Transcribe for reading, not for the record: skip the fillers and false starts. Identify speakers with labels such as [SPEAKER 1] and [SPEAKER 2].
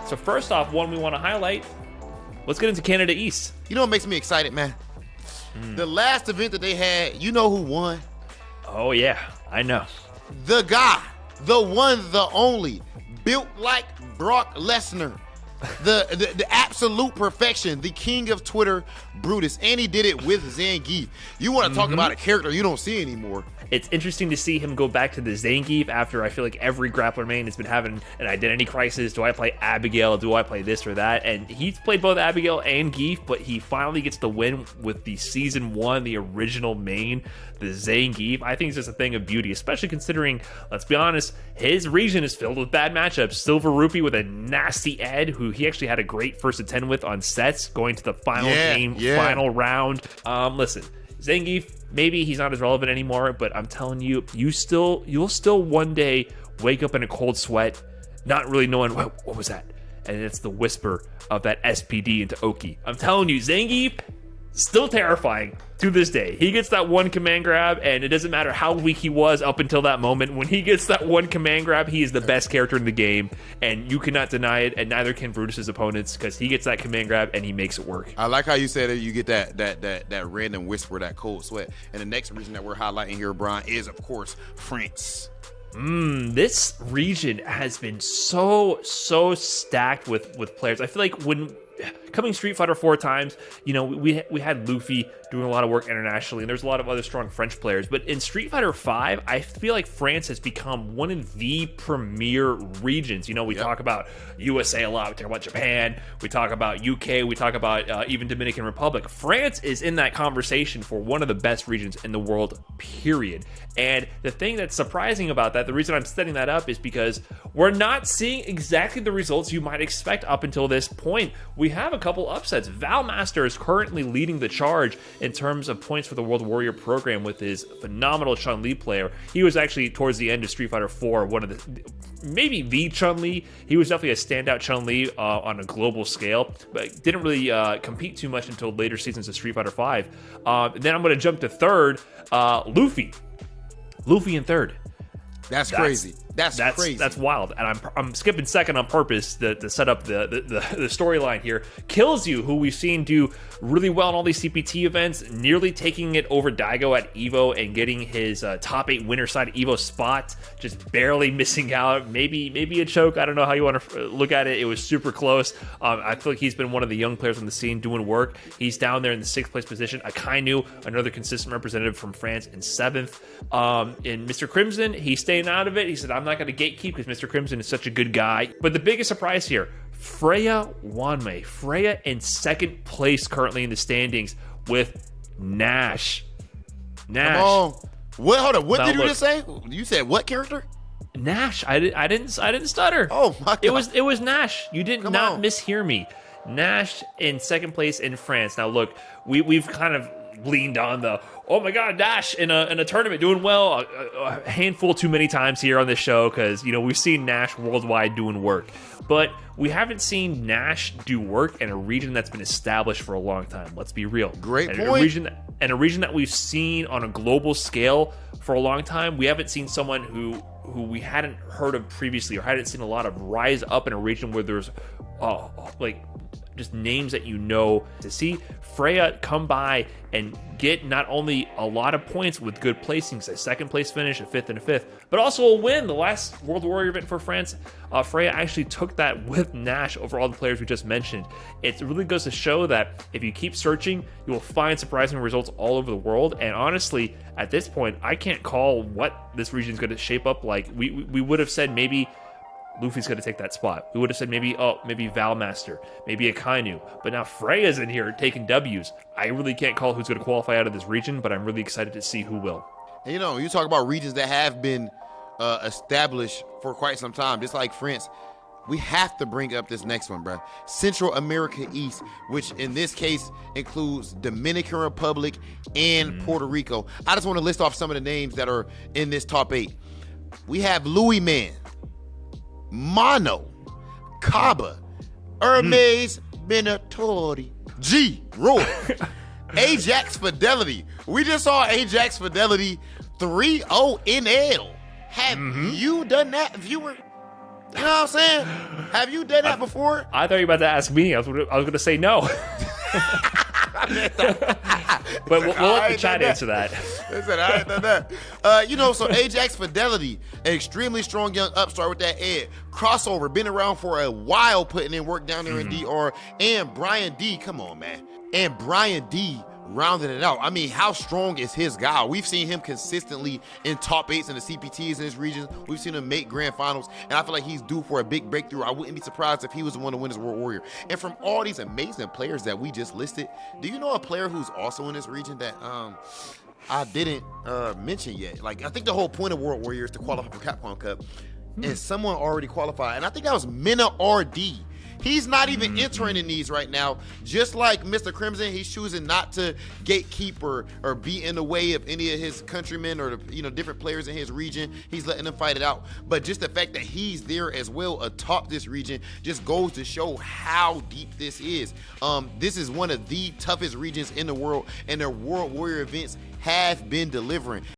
[SPEAKER 1] So first off, one we want to highlight, let's get into Canada East.
[SPEAKER 2] You know what makes me excited, man? The last event that they had, you know who won?
[SPEAKER 1] Oh, yeah, I know.
[SPEAKER 2] The guy, the one, the only, built like Brock Lesnar. The absolute perfection, the king of Twitter, Brutus, and he did it with Zangief. You want to talk about a character you don't see anymore.
[SPEAKER 1] It's interesting to see him go back to the Zangief after I feel like every grappler main has been having an identity crisis. Do I play Abigail? Do I play this or that? And he's played both Abigail and Geef, but he finally gets the win with the Season 1, the original main, the Zangief. I think it's just a thing of beauty, especially considering, let's be honest, his region is filled with bad matchups. Silver Rupee with a nasty Ed, who he actually had a great first to 10 with on sets, going to the final game, final round. Listen, Zangief, maybe he's not as relevant anymore, but I'm telling you, you'll still one day wake up in a cold sweat, not really knowing what was that, and it's the whisper of that SPD into Oki. I'm telling you, Zangief, still terrifying to this day. He gets that one command grab, and it doesn't matter how weak he was up until that moment. When he gets that one command grab, he is the best character in the game, and you cannot deny it, and neither can Brutus's opponents, because he gets that command grab and he makes it work.
[SPEAKER 2] I like how you said that you get that random whisper, that cold sweat. And the next reason that we're highlighting here, Brian, is of course France.
[SPEAKER 1] This region has been so stacked with players. I feel like when coming Street Fighter 4 times, you know, we had Luffy doing a lot of work internationally, and there's a lot of other strong French players. But in Street Fighter 5, I feel like France has become one of the premier regions. You know, we talk about USA a lot, we talk about Japan, we talk about UK, we talk about even Dominican Republic. France is in that conversation for one of the best regions in the world, period. And the thing that's surprising about that, the reason I'm setting that up, is because we're not seeing exactly the results you might expect up until this point. We have a couple upsets. Valmaster is currently leading the charge in terms of points for the World Warrior program with his phenomenal Chun-Li player. He was actually, towards the end of Street Fighter 4, one of the, maybe the Chun-Li. He was definitely a standout Chun-Li on a global scale, but didn't really compete too much until later seasons of Street Fighter 5. Then I'm going to jump to third, Luffy. Luffy in third.
[SPEAKER 2] That's crazy. That's crazy.
[SPEAKER 1] That's wild. And I'm skipping second on purpose to set up the storyline here. Kills You, who we've seen do really well in all these CPT events, nearly taking it over Daigo at EVO and getting his top 8 winner side EVO spot, just barely missing out. Maybe a choke. I don't know how you want to look at it. It was super close. I feel like he's been one of the young players on the scene doing work. He's down there in the 6th place position. Akainu, another consistent representative from France, in 7th. In Mr. Crimson, he's staying out of it. He said, I'm not going to gatekeep because Mr. Crimson is such a good guy. But the biggest surprise here, Freya Wanmei. Freya in 2nd place currently in the standings with Nash.
[SPEAKER 2] Come on. What? Hold on. What did you just say? You said what character?
[SPEAKER 1] Nash. I didn't stutter.
[SPEAKER 2] Oh my God.
[SPEAKER 1] It was Nash. You did not mishear me. Nash in 2nd place in France. Now look, we've kind of leaned on the, oh my God, Nash in a tournament doing well a handful too many times here on this show, because, you know, we've seen Nash worldwide doing work, but we haven't seen Nash do work in a region that's been established for a long time. Let's be real.
[SPEAKER 2] Great point.
[SPEAKER 1] A region that we've seen on a global scale for a long time. We haven't seen someone who we hadn't heard of previously, or hadn't seen a lot of rise up in a region where there's like just names that you know. To see Freya come by and get not only a lot of points with good placings, a 2nd place finish, a 5th and a 5th, but also a win. The last World Warrior event for France, Freya actually took that with Nash over all the players we just mentioned. It really goes to show that if you keep searching, you will find surprising results all over the world. And honestly, at this point, I can't call what this region is going to shape up like. We would have said maybe Luffy's going to take that spot. We would have said maybe Valmaster, maybe Akainu. But now Freya's in here taking W's. I really can't call who's going to qualify out of this region, but I'm really excited to see who will.
[SPEAKER 2] And you know, you talk about regions that have been established for quite some time, just like France. We have to bring up this next one, bro. Central America East, which in this case includes Dominican Republic and Puerto Rico. I just want to list off some of the names that are in this top 8. We have Louis Man, Mono, Kaba, Hermes Benatori, G, Roy, Ajax Fidelity. We just saw Ajax Fidelity 3-0 NL. Have you done that, viewer? You know what I'm saying? Have you done that before?
[SPEAKER 1] I thought you were about to ask me. I was going to say no. But we'll let the chat answer that.
[SPEAKER 2] Listen, I ain't done that. So Ajax Fidelity, an extremely strong young upstart with that Ed. Crossover, been around for a while, putting in work down there in DR. And Brian D, come on, man. And Brian D rounded it out. I mean, how strong is his guy? We've seen him consistently in top 8s in the CPTs in his region. We've seen him make grand finals, and I feel like he's due for a big breakthrough. I wouldn't be surprised if he was the one to win his World Warrior. And from all these amazing players that we just listed, do you know a player who's also in this region that I didn't mention yet? Like, I think the whole point of World Warrior is to qualify for Capcom Cup, and someone already qualified, and I think that was Mena RD. He's not even entering in these right now. Just like Mr. Crimson, he's choosing not to gatekeep or be in the way of any of his countrymen or different players in his region. He's letting them fight it out. But just the fact that he's there as well atop this region just goes to show how deep this is. This is one of the toughest regions in the world, and their World Warrior events have been delivering.